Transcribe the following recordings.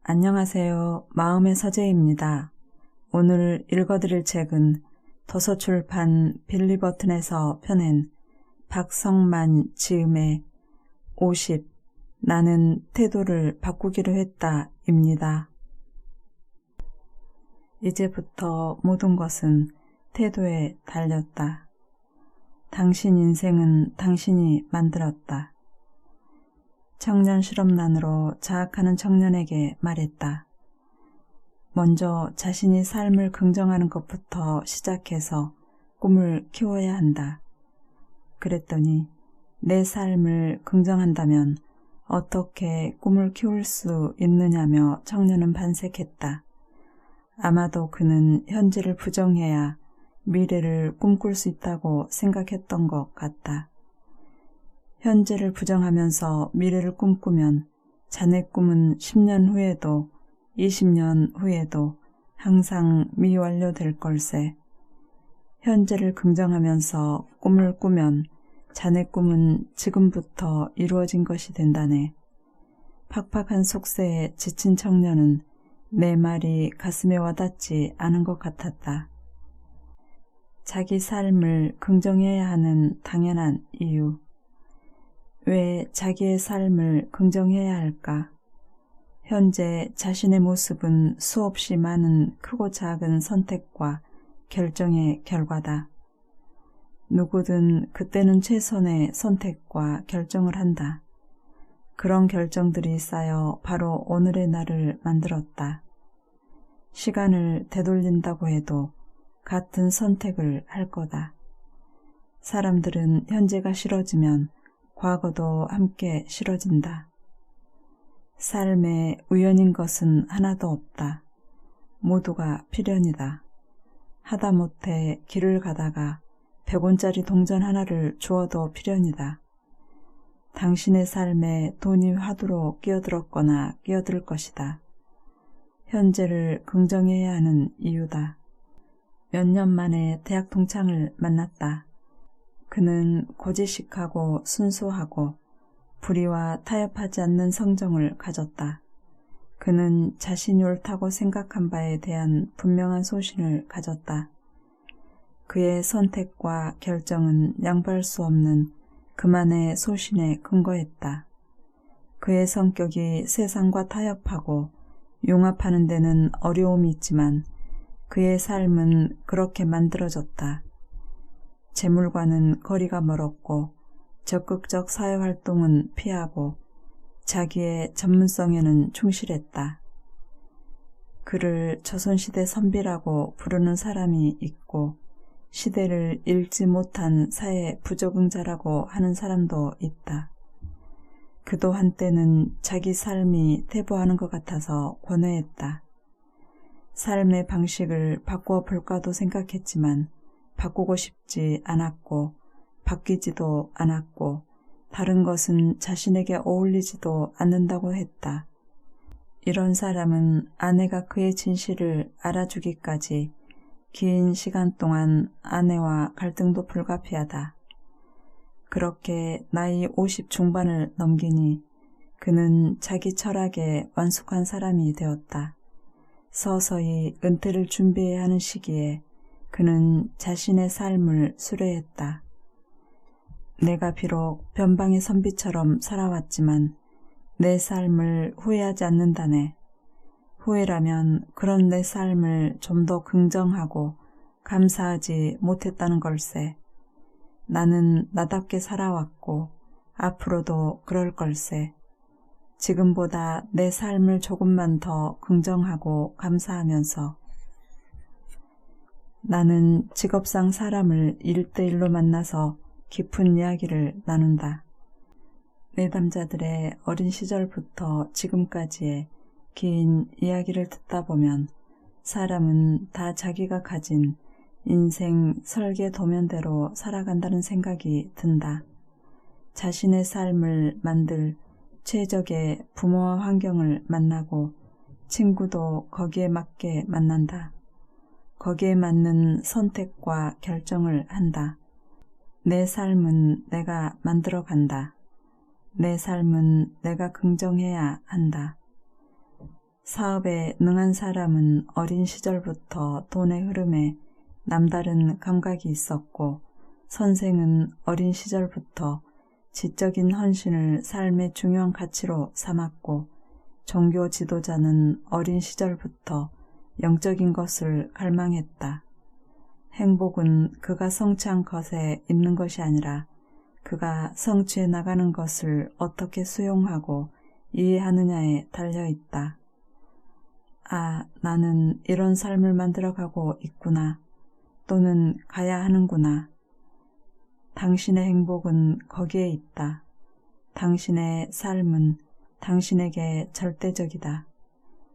안녕하세요. 마음의 서재입니다. 오늘 읽어드릴 책은 도서출판 빌리버튼에서 펴낸 박성만 지음의 50 나는 태도를 바꾸기로 했다 입니다. 이제부터 모든 것은 태도에 달렸다. 당신 인생은 당신이 만들었다. 청년 실업난으로 자학하는 청년에게 말했다. 먼저 자신이 삶을 긍정하는 것부터 시작해서 꿈을 키워야 한다. 그랬더니 내 삶을 긍정한다면 어떻게 꿈을 키울 수 있느냐며 청년은 반색했다. 아마도 그는 현재를 부정해야 미래를 꿈꿀 수 있다고 생각했던 것 같다. 현재를 부정하면서 미래를 꿈꾸면 자네 꿈은 10년 후에도 20년 후에도 항상 미완료될 걸세. 현재를 긍정하면서 꿈을 꾸면 자네 꿈은 지금부터 이루어진 것이 된다네. 팍팍한 속세에 지친 청년은 내 말이 가슴에 와닿지 않은 것 같았다. 자기 삶을 긍정해야 하는 당연한 이유. 왜 자기의 삶을 긍정해야 할까? 현재 자신의 모습은 수없이 많은 크고 작은 선택과 결정의 결과다. 누구든 그때는 최선의 선택과 결정을 한다. 그런 결정들이 쌓여 바로 오늘의 나를 만들었다. 시간을 되돌린다고 해도 같은 선택을 할 거다. 사람들은 현재가 싫어지면 과거도 함께 싫어진다. 삶에 우연인 것은 하나도 없다. 모두가 필연이다. 하다못해 길을 가다가 100원짜리 동전 하나를 주어도 필연이다. 당신의 삶에 돈이 화두로 끼어들었거나 끼어들 것이다. 현재를 긍정해야 하는 이유다. 몇 년 만에 대학 동창을 만났다. 그는 고지식하고 순수하고 불의와 타협하지 않는 성정을 가졌다. 그는 자신이 옳다고 생각한 바에 대한 분명한 소신을 가졌다. 그의 선택과 결정은 양보할 수 없는 그만의 소신에 근거했다. 그의 성격이 세상과 타협하고 융합하는 데는 어려움이 있지만 그의 삶은 그렇게 만들어졌다. 재물과는 거리가 멀었고 적극적 사회활동은 피하고 자기의 전문성에는 충실했다. 그를 조선시대 선비라고 부르는 사람이 있고 시대를 읽지 못한 사회 부적응자라고 하는 사람도 있다. 그도 한때는 자기 삶이 퇴보하는 것 같아서 권해했다. 삶의 방식을 바꾸어 볼까도 생각했지만 바꾸고 싶지 않았고 바뀌지도 않았고 다른 것은 자신에게 어울리지도 않는다고 했다. 이런 사람은 아내가 그의 진실을 알아주기까지 긴 시간 동안 아내와 갈등도 불가피하다. 그렇게 나이 50 중반을 넘기니 그는 자기 철학에 완숙한 사람이 되었다. 서서히 은퇴를 준비해야 하는 시기에 그는 자신의 삶을 수레했다. 내가 비록 변방의 선비처럼 살아왔지만 내 삶을 후회하지 않는다네. 후회라면 그런 내 삶을 좀 더 긍정하고 감사하지 못했다는 걸세. 나는 나답게 살아왔고 앞으로도 그럴 걸세. 지금보다 내 삶을 조금만 더 긍정하고 감사하면서 나는 직업상 사람을 1대1로 만나서 깊은 이야기를 나눈다. 내담자들의 어린 시절부터 지금까지의 긴 이야기를 듣다 보면 사람은 다 자기가 가진 인생 설계 도면대로 살아간다는 생각이 든다. 자신의 삶을 만들 최적의 부모와 환경을 만나고 친구도 거기에 맞게 만난다. 거기에 맞는 선택과 결정을 한다. 내 삶은 내가 만들어간다. 내 삶은 내가 긍정해야 한다. 사업에 능한 사람은 어린 시절부터 돈의 흐름에 남다른 감각이 있었고, 선생은 어린 시절부터 지적인 헌신을 삶의 중요한 가치로 삼았고, 종교 지도자는 어린 시절부터 영적인 것을 갈망했다. 행복은 그가 성취한 것에 있는 것이 아니라 그가 성취해 나가는 것을 어떻게 수용하고 이해하느냐에 달려있다. 아, 나는 이런 삶을 만들어가고 있구나. 또는 가야 하는구나. 당신의 행복은 거기에 있다. 당신의 삶은 당신에게 절대적이다.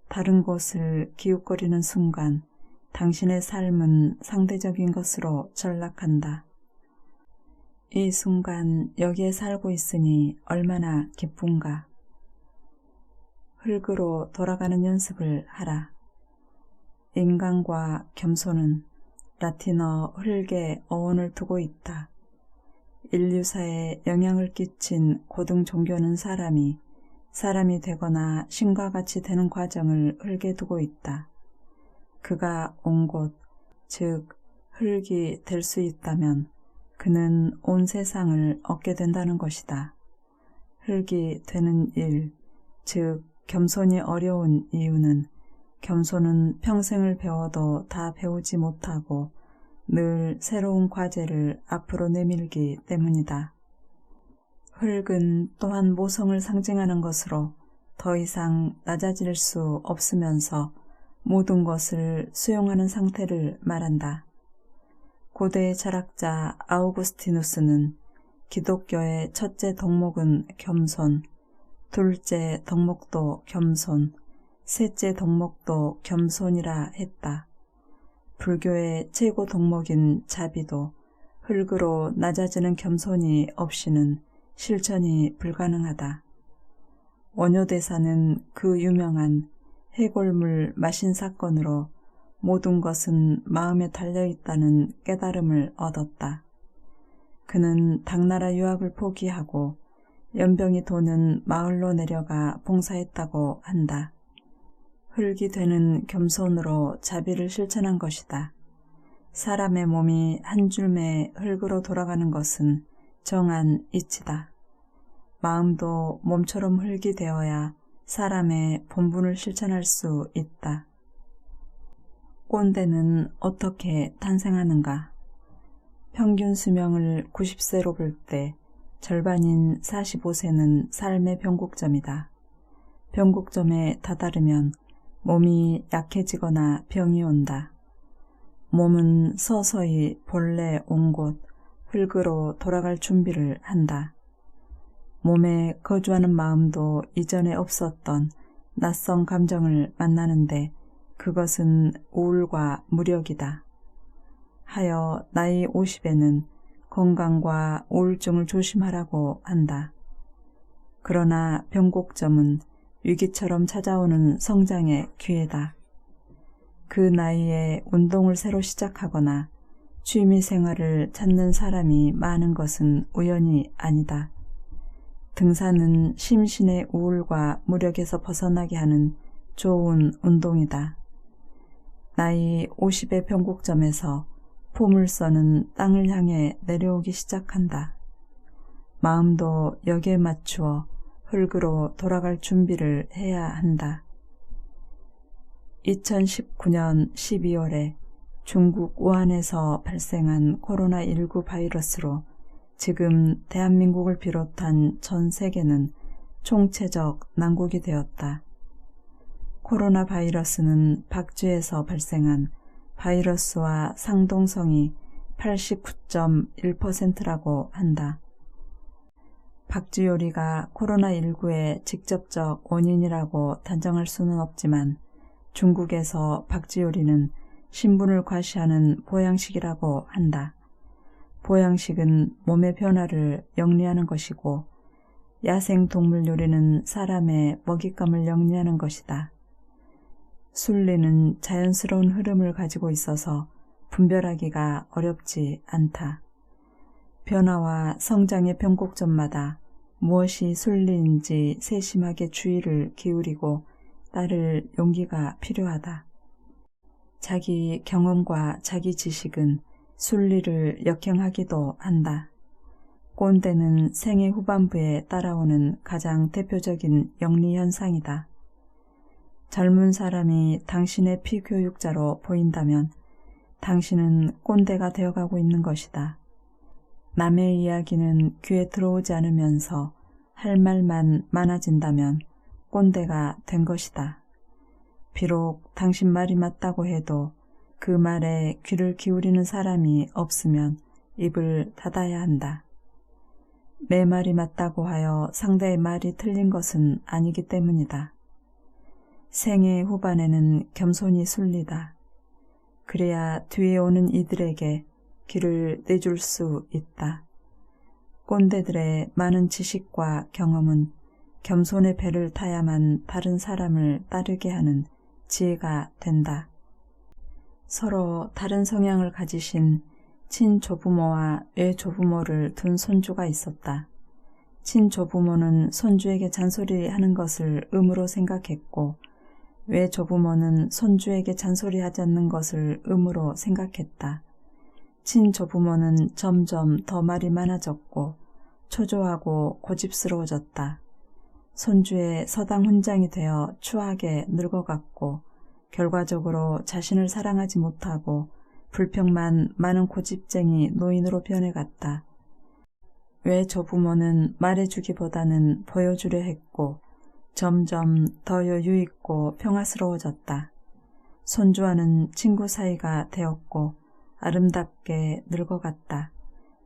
다른 곳을 기웃거리는 순간 당신의 삶은 상대적인 것으로 전락한다. 이 순간 여기에 살고 있으니 얼마나 기쁜가. 흙으로 돌아가는 연습을 하라. 인간과 겸손은 라틴어 흙에 어원을 두고 있다. 인류사에 영향을 끼친 고등 종교는 사람이 되거나 신과 같이 되는 과정을 흙에 두고 있다. 그가 온 곳, 즉 흙이 될 수 있다면 그는 온 세상을 얻게 된다는 것이다. 흙이 되는 일, 즉 겸손이 어려운 이유는 겸손은 평생을 배워도 다 배우지 못하고 늘 새로운 과제를 앞으로 내밀기 때문이다. 흙은 또한 모성을 상징하는 것으로 더 이상 낮아질 수 없으면서 모든 것을 수용하는 상태를 말한다. 고대 철학자 아우구스티누스는 기독교의 첫째 덕목은 겸손, 둘째 덕목도 겸손, 셋째 덕목도 겸손이라 했다. 불교의 최고 덕목인 자비도 흙으로 낮아지는 겸손이 없이는 실천이 불가능하다. 원효대사는 그 유명한 해골물 마신 사건으로 모든 것은 마음에 달려있다는 깨달음을 얻었다. 그는 당나라 유학을 포기하고 연병이 도는 마을로 내려가 봉사했다고 한다. 흙이 되는 겸손으로 자비를 실천한 것이다. 사람의 몸이 한 줄매 흙으로 돌아가는 것은 정한 이치다. 마음도 몸처럼 흙이 되어야 사람의 본분을 실천할 수 있다. 꼰대는 어떻게 탄생하는가? 평균 수명을 90세로 볼 때 절반인 45세는 삶의 변곡점이다. 변곡점에 다다르면 몸이 약해지거나 병이 온다. 몸은 서서히 본래 온 곳 흙으로 돌아갈 준비를 한다. 몸에 거주하는 마음도 이전에 없었던 낯선 감정을 만나는데 그것은 우울과 무력이다. 하여 나이 50에는 건강과 우울증을 조심하라고 한다. 그러나 변곡점은 위기처럼 찾아오는 성장의 기회다. 그 나이에 운동을 새로 시작하거나 취미생활을 찾는 사람이 많은 것은 우연이 아니다. 등산은 심신의 우울과 무력에서 벗어나게 하는 좋은 운동이다. 나이 50의 변곡점에서 포물선은 땅을 향해 내려오기 시작한다. 마음도 여기에 맞추어 흙으로 돌아갈 준비를 해야 한다. 2019년 12월에 중국 우한에서 발생한 코로나19 바이러스로 지금 대한민국을 비롯한 전 세계는 총체적 난국이 되었다. 코로나 바이러스는 박쥐에서 발생한 바이러스와 상동성이 89.1%라고 한다. 박쥐 요리가 코로나19의 직접적 원인이라고 단정할 수는 없지만 중국에서 박쥐 요리는 신분을 과시하는 보양식이라고 한다. 보양식은 몸의 변화를 영리하는 것이고 야생동물 요리는 사람의 먹잇감을 영리하는 것이다. 순리는 자연스러운 흐름을 가지고 있어서 분별하기가 어렵지 않다. 변화와 성장의 변곡점마다 무엇이 순리인지 세심하게 주의를 기울이고 따를 용기가 필요하다. 자기 경험과 자기 지식은 순리를 역행하기도 한다. 꼰대는 생애 후반부에 따라오는 가장 대표적인 영리현상이다. 젊은 사람이 당신의 피교육자로 보인다면 당신은 꼰대가 되어가고 있는 것이다. 남의 이야기는 귀에 들어오지 않으면서 할 말만 많아진다면 꼰대가 된 것이다. 비록 당신 말이 맞다고 해도 그 말에 귀를 기울이는 사람이 없으면 입을 닫아야 한다. 내 말이 맞다고 하여 상대의 말이 틀린 것은 아니기 때문이다. 생애 후반에는 겸손이 순리다. 그래야 뒤에 오는 이들에게 귀를 내줄 수 있다. 꼰대들의 많은 지식과 경험은 겸손의 배를 타야만 다른 사람을 따르게 하는 지혜가 된다. 서로 다른 성향을 가지신 친조부모와 외조부모를 둔 손주가 있었다. 친조부모는 손주에게 잔소리하는 것을 의무로 생각했고 외조부모는 손주에게 잔소리하지 않는 것을 의무로 생각했다. 친조부모는 점점 더 말이 많아졌고 초조하고 고집스러워졌다. 손주의 서당 훈장이 되어 추하게 늙어갔고 결과적으로 자신을 사랑하지 못하고 불평만 많은 고집쟁이 노인으로 변해갔다. 외조부모는 말해주기보다는 보여주려 했고 점점 더 여유있고 평화스러워졌다. 손주와는 친구 사이가 되었고 아름답게 늙어갔다.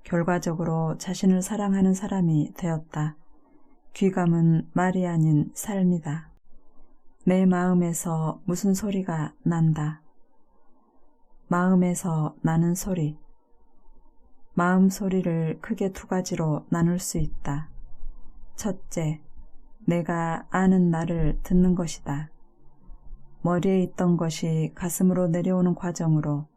결과적으로 자신을 사랑하는 사람이 되었다. 귀감은 말이 아닌 삶이다. 내 마음에서 무슨 소리가 난다. 마음에서 나는 소리. 마음 소리를 크게 두 가지로 나눌 수 있다. 첫째, 내가 아는 나를 듣는 것이다. 머리에 있던 것이 가슴으로 내려오는 과정으로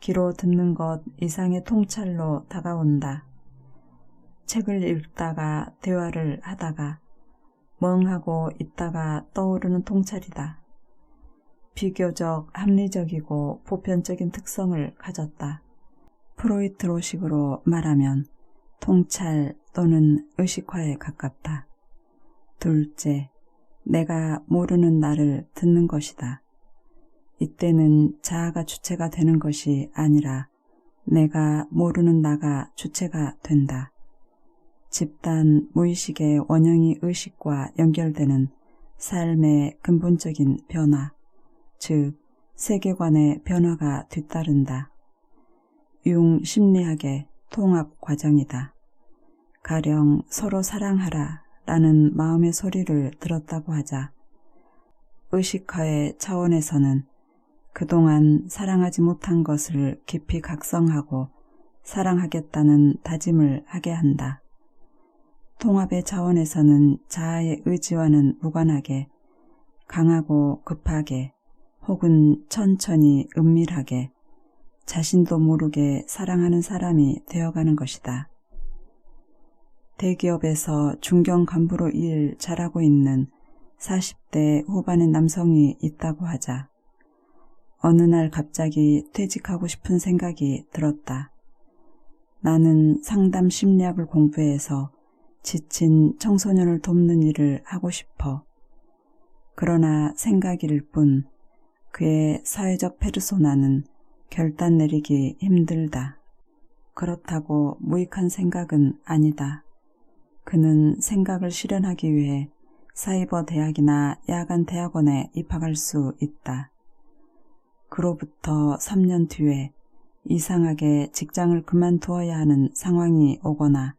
귀로 듣는 것 이상의 통찰로 다가온다. 책을 읽다가 대화를 하다가 멍하고 있다가 떠오르는 통찰이다. 비교적 합리적이고 보편적인 특성을 가졌다. 프로이트로식으로 말하면 통찰 또는 의식화에 가깝다. 둘째, 내가 모르는 나를 듣는 것이다. 이때는 자아가 주체가 되는 것이 아니라 내가 모르는 나가 주체가 된다. 집단 무의식의 원형이 의식과 연결되는 삶의 근본적인 변화, 즉 세계관의 변화가 뒤따른다. 융심리학의 통합 과정이다. 가령 서로 사랑하라 라는 마음의 소리를 들었다고 하자. 의식화의 차원에서는 그동안 사랑하지 못한 것을 깊이 각성하고 사랑하겠다는 다짐을 하게 한다. 통합의 차원에서는 자아의 의지와는 무관하게 강하고 급하게 혹은 천천히 은밀하게 자신도 모르게 사랑하는 사람이 되어가는 것이다. 대기업에서 중견 간부로 일 잘하고 있는 40대 후반의 남성이 있다고 하자. 어느 날 갑자기 퇴직하고 싶은 생각이 들었다. 나는 상담 심리학을 공부해서 지친 청소년을 돕는 일을 하고 싶어. 그러나 생각일 뿐 그의 사회적 페르소나는 결단 내리기 힘들다. 그렇다고 무익한 생각은 아니다. 그는 생각을 실현하기 위해 사이버 대학이나 야간 대학원에 입학할 수 있다. 그로부터 3년 뒤에 이상하게 직장을 그만두어야 하는 상황이 오거나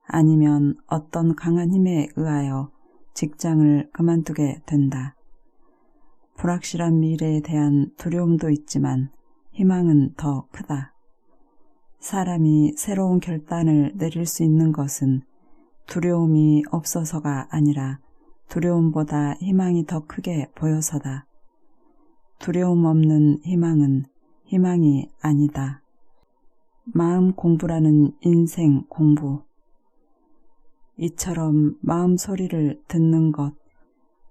아니면 어떤 강한 힘에 의하여 직장을 그만두게 된다. 불확실한 미래에 대한 두려움도 있지만 희망은 더 크다. 사람이 새로운 결단을 내릴 수 있는 것은 두려움이 없어서가 아니라 두려움보다 희망이 더 크게 보여서다. 두려움 없는 희망은 희망이 아니다. 마음 공부라는 인생 공부. 이처럼 마음 소리를 듣는 것,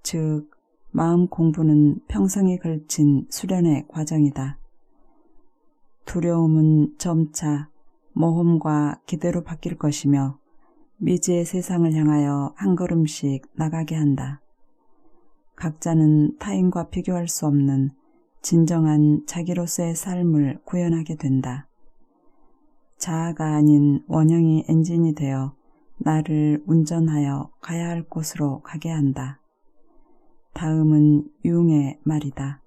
즉 마음 공부는 평생에 걸친 수련의 과정이다. 두려움은 점차 모험과 기대로 바뀔 것이며 미지의 세상을 향하여 한 걸음씩 나가게 한다. 각자는 타인과 비교할 수 없는 진정한 자기로서의 삶을 구현하게 된다. 자아가 아닌 원형이 엔진이 되어 나를 운전하여 가야 할 곳으로 가게 한다. 다음은 융의 말이다.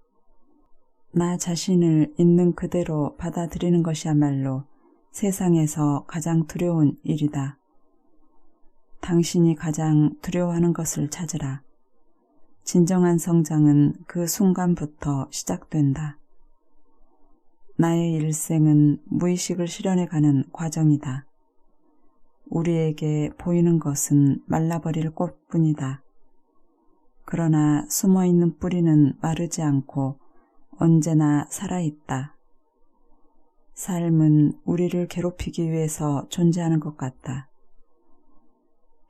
나 자신을 있는 그대로 받아들이는 것이야말로 세상에서 가장 두려운 일이다. 당신이 가장 두려워하는 것을 찾으라. 진정한 성장은 그 순간부터 시작된다. 나의 일생은 무의식을 실현해가는 과정이다. 우리에게 보이는 것은 말라버릴 꽃뿐이다. 그러나 숨어있는 뿌리는 마르지 않고 언제나 살아있다. 삶은 우리를 괴롭히기 위해서 존재하는 것 같다.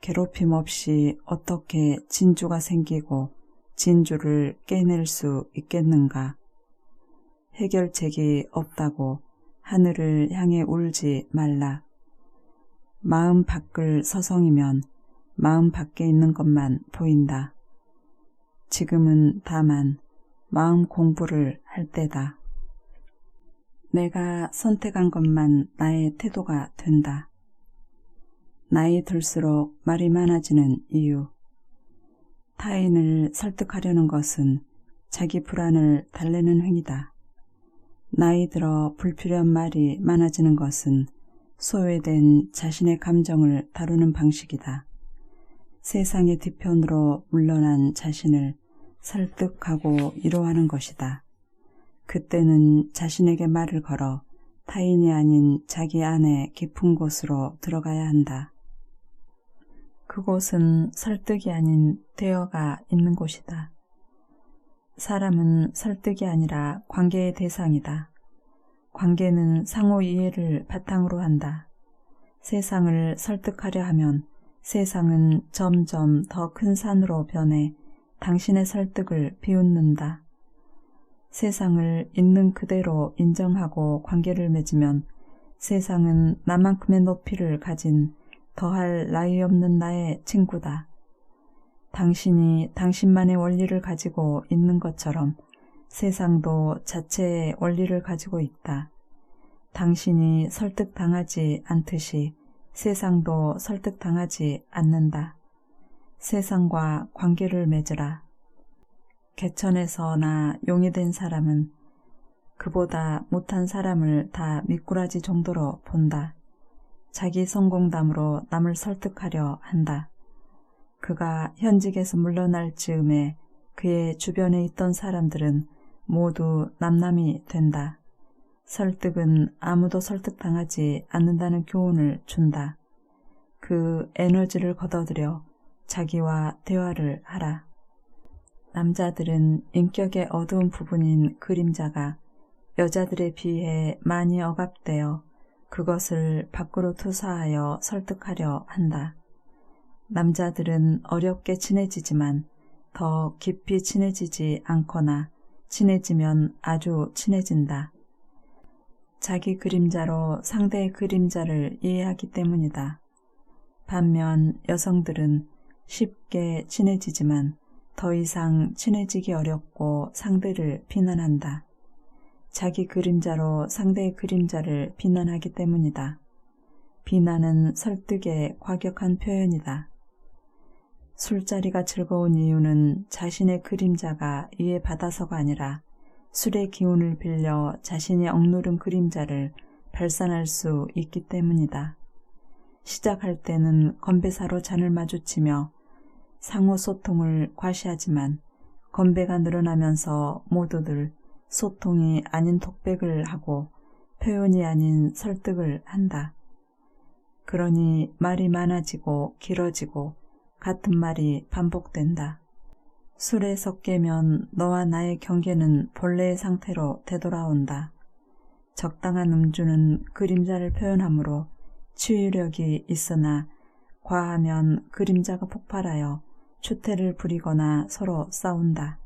괴롭힘 없이 어떻게 진주가 생기고 진주를 깨낼 수 있겠는가? 해결책이 없다고 하늘을 향해 울지 말라. 마음 밖을 서성이면 마음 밖에 있는 것만 보인다. 지금은 다만 마음 공부를 할 때다. 내가 선택한 것만 나의 태도가 된다. 나이 들수록 말이 많아지는 이유. 타인을 설득하려는 것은 자기 불안을 달래는 행위다. 나이 들어 불필요한 말이 많아지는 것은 소외된 자신의 감정을 다루는 방식이다. 세상의 뒤편으로 물러난 자신을 설득하고 위로하는 것이다. 그때는 자신에게 말을 걸어 타인이 아닌 자기 안의 깊은 곳으로 들어가야 한다. 그곳은 설득이 아닌 대화가 있는 곳이다. 사람은 설득이 아니라 관계의 대상이다. 관계는 상호 이해를 바탕으로 한다. 세상을 설득하려 하면 세상은 점점 더 큰 산으로 변해 당신의 설득을 비웃는다. 세상을 있는 그대로 인정하고 관계를 맺으면 세상은 나만큼의 높이를 가진 더할 나위 없는 나의 친구다. 당신이 당신만의 원리를 가지고 있는 것처럼 세상도 자체의 원리를 가지고 있다. 당신이 설득당하지 않듯이 세상도 설득당하지 않는다. 세상과 관계를 맺으라. 개천에서 용이 된 사람은 그보다 못한 사람을 다 미꾸라지 정도로 본다. 자기 성공담으로 남을 설득하려 한다. 그가 현직에서 물러날 즈음에 그의 주변에 있던 사람들은 모두 남남이 된다. 설득은 아무도 설득당하지 않는다는 교훈을 준다. 그 에너지를 걷어들여 자기와 대화를 하라. 남자들은 인격의 어두운 부분인 그림자가 여자들에 비해 많이 억압되어 그것을 밖으로 투사하여 설득하려 한다. 남자들은 어렵게 친해지지만 더 깊이 친해지지 않거나 친해지면 아주 친해진다. 자기 그림자로 상대의 그림자를 이해하기 때문이다. 반면 여성들은 쉽게 친해지지만 더 이상 친해지기 어렵고 상대를 비난한다. 자기 그림자로 상대의 그림자를 비난하기 때문이다. 비난은 설득의 과격한 표현이다. 술자리가 즐거운 이유는 자신의 그림자가 이해받아서가 아니라 술의 기운을 빌려 자신이 억누른 그림자를 발산할 수 있기 때문이다. 시작할 때는 건배사로 잔을 마주치며 상호 소통을 과시하지만 건배가 늘어나면서 모두들 소통이 아닌 독백을 하고 표현이 아닌 설득을 한다. 그러니 말이 많아지고 길어지고 같은 말이 반복된다. 술에 섞이면 너와 나의 경계는 본래의 상태로 되돌아온다. 적당한 음주는 그림자를 표현하므로 치유력이 있으나 과하면 그림자가 폭발하여 추태를 부리거나 서로 싸운다.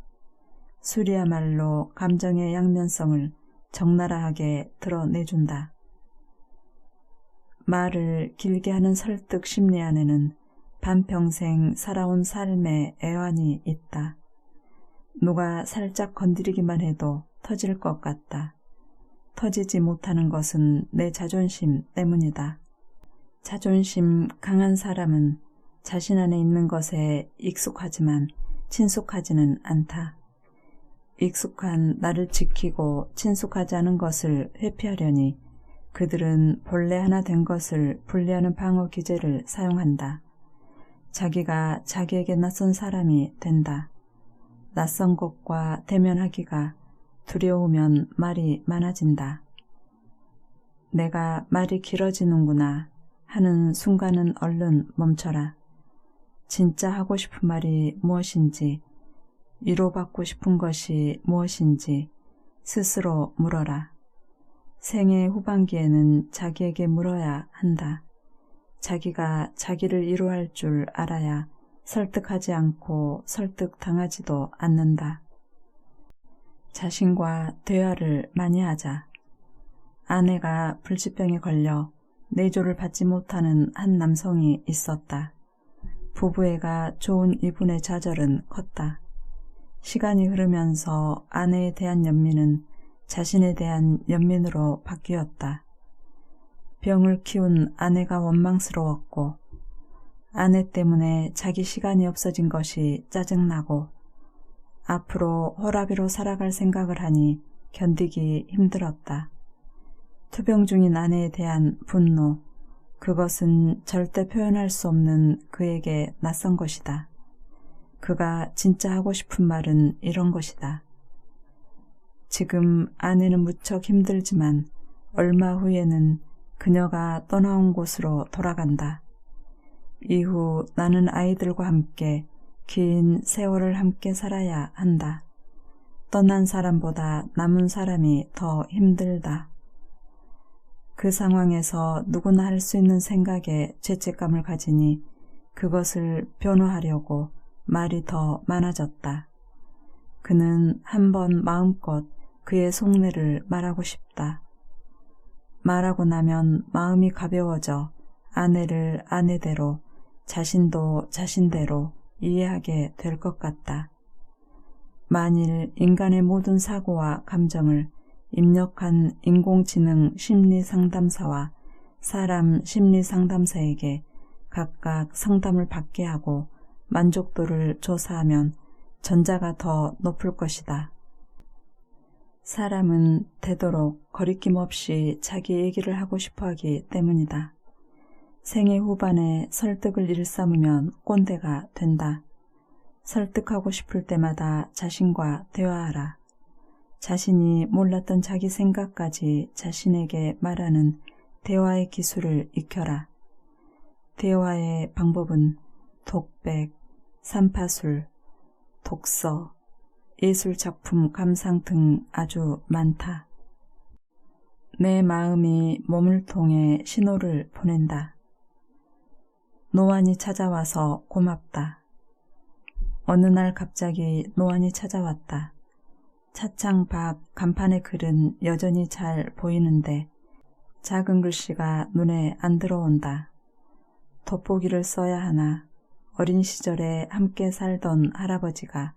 술이야말로 감정의 양면성을 적나라하게 드러내준다. 말을 길게 하는 설득 심리 안에는 반평생 살아온 삶의 애환이 있다. 누가 살짝 건드리기만 해도 터질 것 같다. 터지지 못하는 것은 내 자존심 때문이다. 자존심 강한 사람은 자신 안에 있는 것에 익숙하지만 친숙하지는 않다. 익숙한 나를 지키고 친숙하지 않은 것을 회피하려니 그들은 본래 하나 된 것을 분리하는 방어 기제를 사용한다. 자기가 자기에게 낯선 사람이 된다. 낯선 것과 대면하기가 두려우면 말이 많아진다. 내가 말이 길어지는구나 하는 순간은 얼른 멈춰라. 진짜 하고 싶은 말이 무엇인지, 위로받고 싶은 것이 무엇인지 스스로 물어라. 생애 후반기에는 자기에게 물어야 한다. 자기가 자기를 위로할 줄 알아야 설득하지 않고 설득당하지도 않는다. 자신과 대화를 많이 하자. 아내가 불치병에 걸려 내조를 받지 못하는 한 남성이 있었다. 부부애가 좋은 이분의 좌절은 컸다. 시간이 흐르면서 아내에 대한 연민은 자신에 대한 연민으로 바뀌었다. 병을 키운 아내가 원망스러웠고 아내 때문에 자기 시간이 없어진 것이 짜증나고 앞으로 호라비로 살아갈 생각을 하니 견디기 힘들었다. 투병 중인 아내에 대한 분노, 그것은 절대 표현할 수 없는 그에게 낯선 것이다. 그가 진짜 하고 싶은 말은 이런 것이다. 지금 아내는 무척 힘들지만 얼마 후에는 그녀가 떠나온 곳으로 돌아간다. 이후 나는 아이들과 함께 긴 세월을 함께 살아야 한다. 떠난 사람보다 남은 사람이 더 힘들다. 그 상황에서 누구나 할 수 있는 생각에 죄책감을 가지니 그것을 변호하려고 말이 더 많아졌다. 그는 한번 마음껏 그의 속내를 말하고 싶다. 말하고 나면 마음이 가벼워져 아내를 아내대로 자신도 자신대로 이해하게 될 것 같다. 만일 인간의 모든 사고와 감정을 입력한 인공지능 심리상담사와 사람 심리상담사에게 각각 상담을 받게 하고 만족도를 조사하면 전자가 더 높을 것이다. 사람은 되도록 거리낌 없이 자기 얘기를 하고 싶어하기 때문이다. 생애 후반에 설득을 일삼으면 꼰대가 된다. 설득하고 싶을 때마다 자신과 대화하라. 자신이 몰랐던 자기 생각까지 자신에게 말하는 대화의 기술을 익혀라. 대화의 방법은 독백, 삼파술, 독서, 예술작품 감상 등 아주 많다. 내 마음이 몸을 통해 신호를 보낸다. 노안이 찾아와서 고맙다. 어느 날 갑자기 노안이 찾아왔다. 차창 밖 간판의 글은 여전히 잘 보이는데 작은 글씨가 눈에 안 들어온다. 돋보기를 써야 하나. 어린 시절에 함께 살던 할아버지가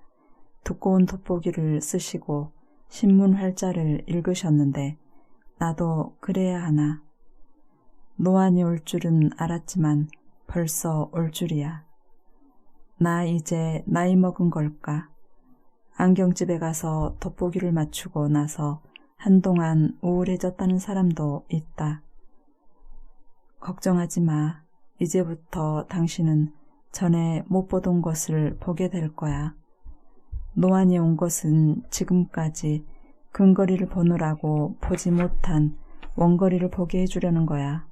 두꺼운 돋보기를 쓰시고 신문 활자를 읽으셨는데 나도 그래야 하나. 노안이 올 줄은 알았지만 벌써 올 줄이야. 나 이제 나이 먹은 걸까? 안경집에 가서 돋보기를 맞추고 나서 한동안 우울해졌다는 사람도 있다. 걱정하지 마. 이제부터 당신은 전에 못 보던 것을 보게 될 거야. 노안이 온 것은 지금까지 근거리를 보느라고 보지 못한 원거리를 보게 해주려는 거야.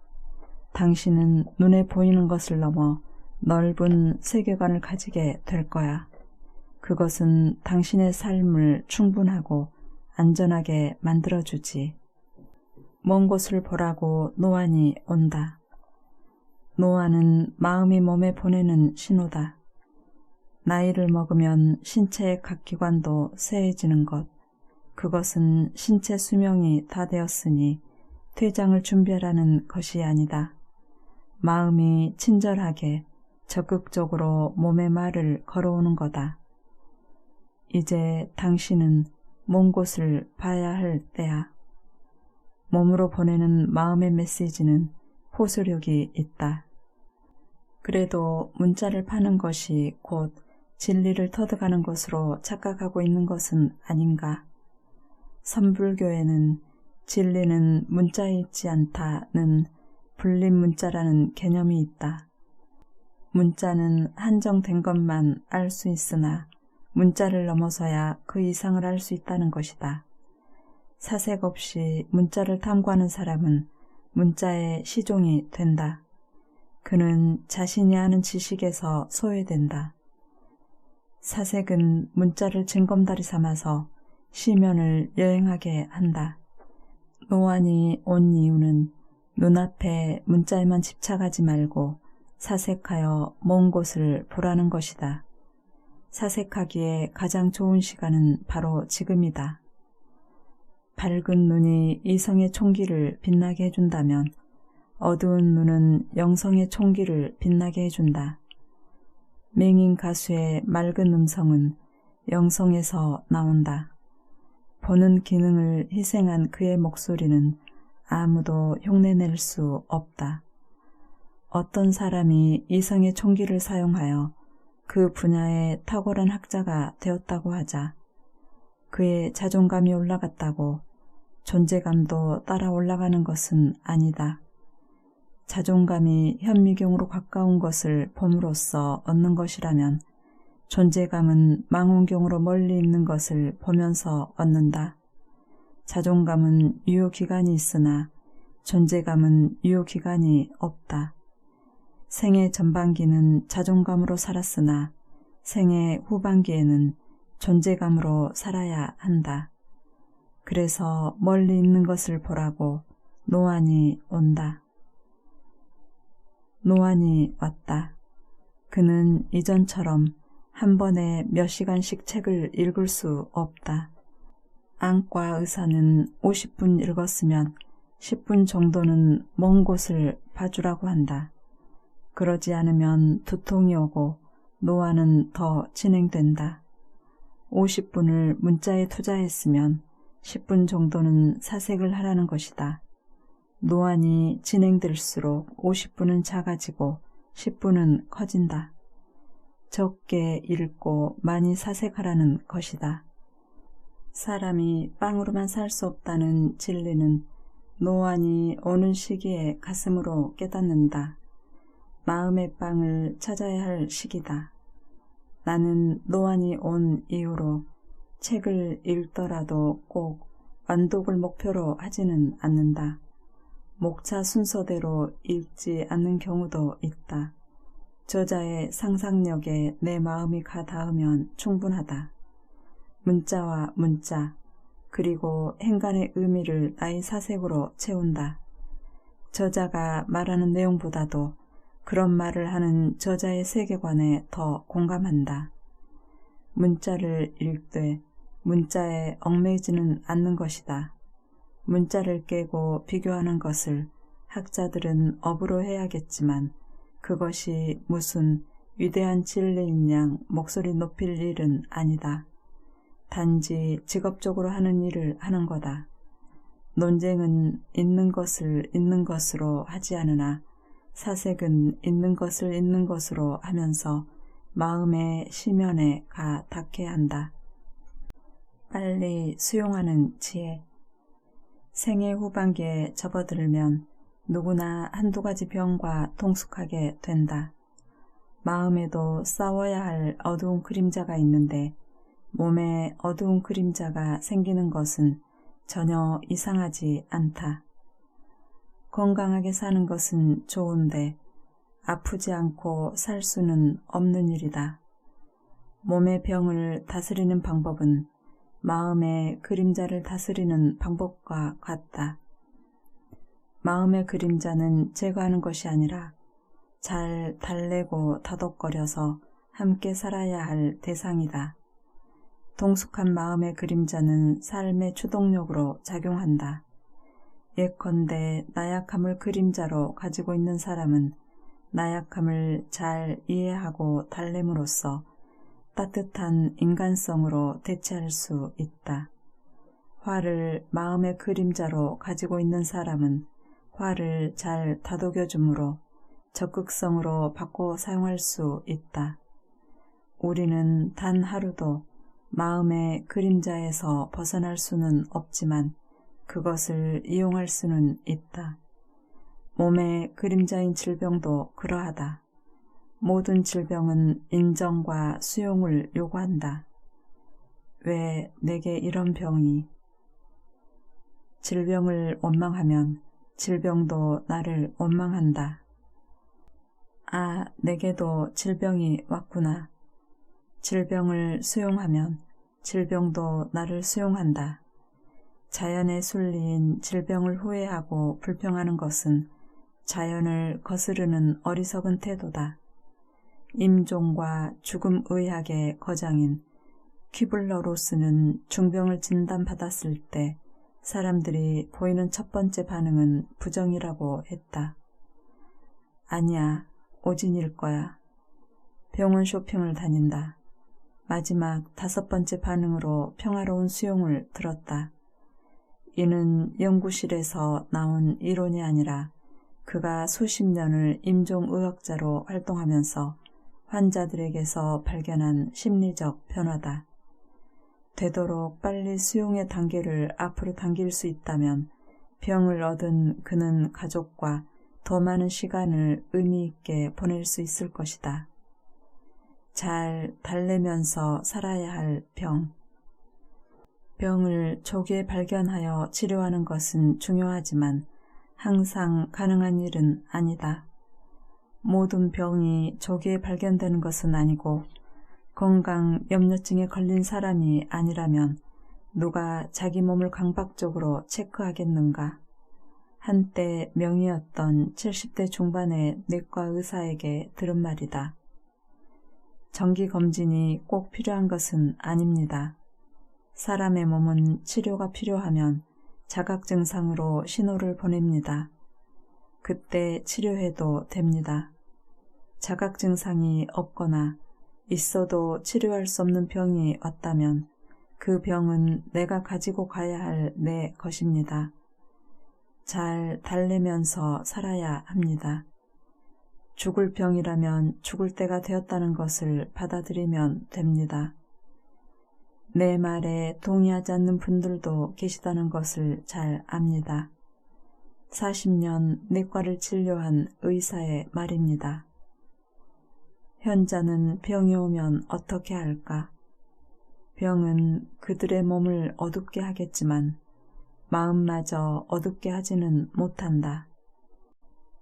당신은 눈에 보이는 것을 넘어 넓은 세계관을 가지게 될 거야. 그것은 당신의 삶을 충분하고 안전하게 만들어주지. 먼 곳을 보라고 노안이 온다. 노안은 마음이 몸에 보내는 신호다. 나이를 먹으면 신체의 각 기관도 쇠해지는 것, 그것은 신체 수명이 다 되었으니 퇴장을 준비하라는 것이 아니다. 마음이 친절하게 적극적으로 몸의 말을 걸어오는 거다. 이제 당신은 먼 곳을 봐야 할 때야. 몸으로 보내는 마음의 메시지는 호소력이 있다. 그래도 문자를 파는 것이 곧 진리를 터득하는 것으로 착각하고 있는 것은 아닌가. 선불교에는 진리는 문자에 있지 않다는 불림 문자라는 개념이 있다. 문자는 한정된 것만 알 수 있으나 문자를 넘어서야 그 이상을 알 수 있다는 것이다. 사색 없이 문자를 탐구하는 사람은 문자의 시종이 된다. 그는 자신이 아는 지식에서 소외된다. 사색은 문자를 징검다리 삼아서 시면을 여행하게 한다. 노안이 온 이유는 눈앞에 문자에만 집착하지 말고 사색하여 먼 곳을 보라는 것이다. 사색하기에 가장 좋은 시간은 바로 지금이다. 밝은 눈이 이성의 총기를 빛나게 해준다면 어두운 눈은 영성의 총기를 빛나게 해준다. 맹인 가수의 맑은 음성은 영성에서 나온다. 보는 기능을 희생한 그의 목소리는 아무도 흉내낼 수 없다. 어떤 사람이 이성의 총기를 사용하여 그 분야의 탁월한 학자가 되었다고 하자. 그의 자존감이 올라갔다고 존재감도 따라 올라가는 것은 아니다. 자존감이 현미경으로 가까운 것을 봄으로써 얻는 것이라면 존재감은 망원경으로 멀리 있는 것을 보면서 얻는다. 자존감은 유효기간이 있으나 존재감은 유효기간이 없다. 생애 전반기는 자존감으로 살았으나 생애 후반기에는 존재감으로 살아야 한다. 그래서 멀리 있는 것을 보라고 노안이 온다. 노안이 왔다. 그는 이전처럼 한 번에 몇 시간씩 책을 읽을 수 없다. 안과 의사는 50분 읽었으면 10분 정도는 먼 곳을 봐주라고 한다. 그러지 않으면 두통이 오고 노안은 더 진행된다. 50분을 문자에 투자했으면 10분 정도는 사색을 하라는 것이다. 노안이 진행될수록 50분은 작아지고 10분은 커진다. 적게 읽고 많이 사색하라는 것이다. 사람이 빵으로만 살 수 없다는 진리는 노안이 오는 시기에 가슴으로 깨닫는다. 마음의 빵을 찾아야 할 시기다. 나는 노안이 온 이후로 책을 읽더라도 꼭 완독을 목표로 하지는 않는다. 목차 순서대로 읽지 않는 경우도 있다. 저자의 상상력에 내 마음이 가 닿으면 충분하다. 문자와 문자, 그리고 행간의 의미를 나의 사색으로 채운다. 저자가 말하는 내용보다도 그런 말을 하는 저자의 세계관에 더 공감한다. 문자를 읽되 문자에 얽매이지는 않는 것이다. 문자를 깨고 비교하는 것을 학자들은 업으로 해야겠지만 그것이 무슨 위대한 진리인 양 목소리 높일 일은 아니다. 단지 직업적으로 하는 일을 하는 거다. 논쟁은 있는 것을 있는 것으로 하지 않으나 사색은 있는 것을 있는 것으로 하면서 마음의 시면에 가 닿게 한다. 빨리 수용하는 지혜. 생애 후반기에 접어들면 누구나 한두 가지 병과 동숙하게 된다. 마음에도 싸워야 할 어두운 그림자가 있는데 몸에 어두운 그림자가 생기는 것은 전혀 이상하지 않다. 건강하게 사는 것은 좋은데 아프지 않고 살 수는 없는 일이다. 몸의 병을 다스리는 방법은 마음의 그림자를 다스리는 방법과 같다. 마음의 그림자는 제거하는 것이 아니라 잘 달래고 다독거려서 함께 살아야 할 대상이다. 동숙한 마음의 그림자는 삶의 추동력으로 작용한다. 예컨대 나약함을 그림자로 가지고 있는 사람은 나약함을 잘 이해하고 달램으로써 따뜻한 인간성으로 대체할 수 있다. 화를 마음의 그림자로 가지고 있는 사람은 화를 잘 다독여주므로 적극성으로 바꿔 사용할 수 있다. 우리는 단 하루도 마음의 그림자에서 벗어날 수는 없지만 그것을 이용할 수는 있다. 몸의 그림자인 질병도 그러하다. 모든 질병은 인정과 수용을 요구한다. 왜 내게 이런 병이? 질병을 원망하면 질병도 나를 원망한다. 아, 내게도 질병이 왔구나. 질병을 수용하면 질병도 나를 수용한다. 자연의 순리인 질병을 후회하고 불평하는 것은 자연을 거스르는 어리석은 태도다. 임종과 죽음 의학의 거장인 퀴블러-로스는 중병을 진단받았을 때 사람들이 보이는 첫 번째 반응은 부정이라고 했다. 아니야, 오진일 거야. 병원 쇼핑을 다닌다. 마지막 5번째 반응으로 평화로운 수용을 들었다. 이는 연구실에서 나온 이론이 아니라 그가 수십 년을 임종의학자로 활동하면서 환자들에게서 발견한 심리적 변화다. 되도록 빨리 수용의 단계를 앞으로 당길 수 있다면 병을 얻은 그는 가족과 더 많은 시간을 의미 있게 보낼 수 있을 것이다. 잘 달래면서 살아야 할 병. 병을 조기에 발견하여 치료하는 것은 중요하지만 항상 가능한 일은 아니다. 모든 병이 조기에 발견되는 것은 아니고 건강 염려증에 걸린 사람이 아니라면 누가 자기 몸을 강박적으로 체크하겠는가? 한때 명의였던 70대 중반의 내과 의사에게 들은 말이다. 정기검진이 꼭 필요한 것은 아닙니다. 사람의 몸은 치료가 필요하면 자각증상으로 신호를 보냅니다. 그때 치료해도 됩니다. 자각증상이 없거나 있어도 치료할 수 없는 병이 왔다면 그 병은 내가 가지고 가야 할 내 것입니다. 잘 달래면서 살아야 합니다. 죽을 병이라면 죽을 때가 되었다는 것을 받아들이면 됩니다. 내 말에 동의하지 않는 분들도 계시다는 것을 잘 압니다. 40년 내과를 진료한 의사의 말입니다. 현자는 병이 오면 어떻게 할까? 병은 그들의 몸을 어둡게 하겠지만 마음마저 어둡게 하지는 못한다.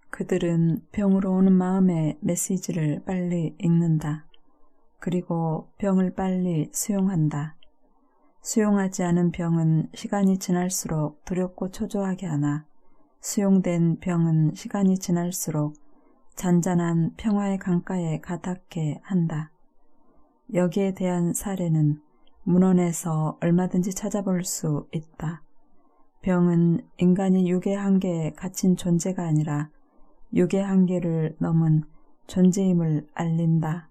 그들은 병으로 오는 마음의 메시지를 빨리 읽는다. 그리고 병을 빨리 수용한다. 수용하지 않은 병은 시간이 지날수록 두렵고 초조하게 하나 수용된 병은 시간이 지날수록 잔잔한 평화의 강가에 가닿게 한다. 여기에 대한 사례는 문헌에서 얼마든지 찾아볼 수 있다. 병은 인간이 육의 한계에 갇힌 존재가 아니라 육의 한계를 넘은 존재임을 알린다.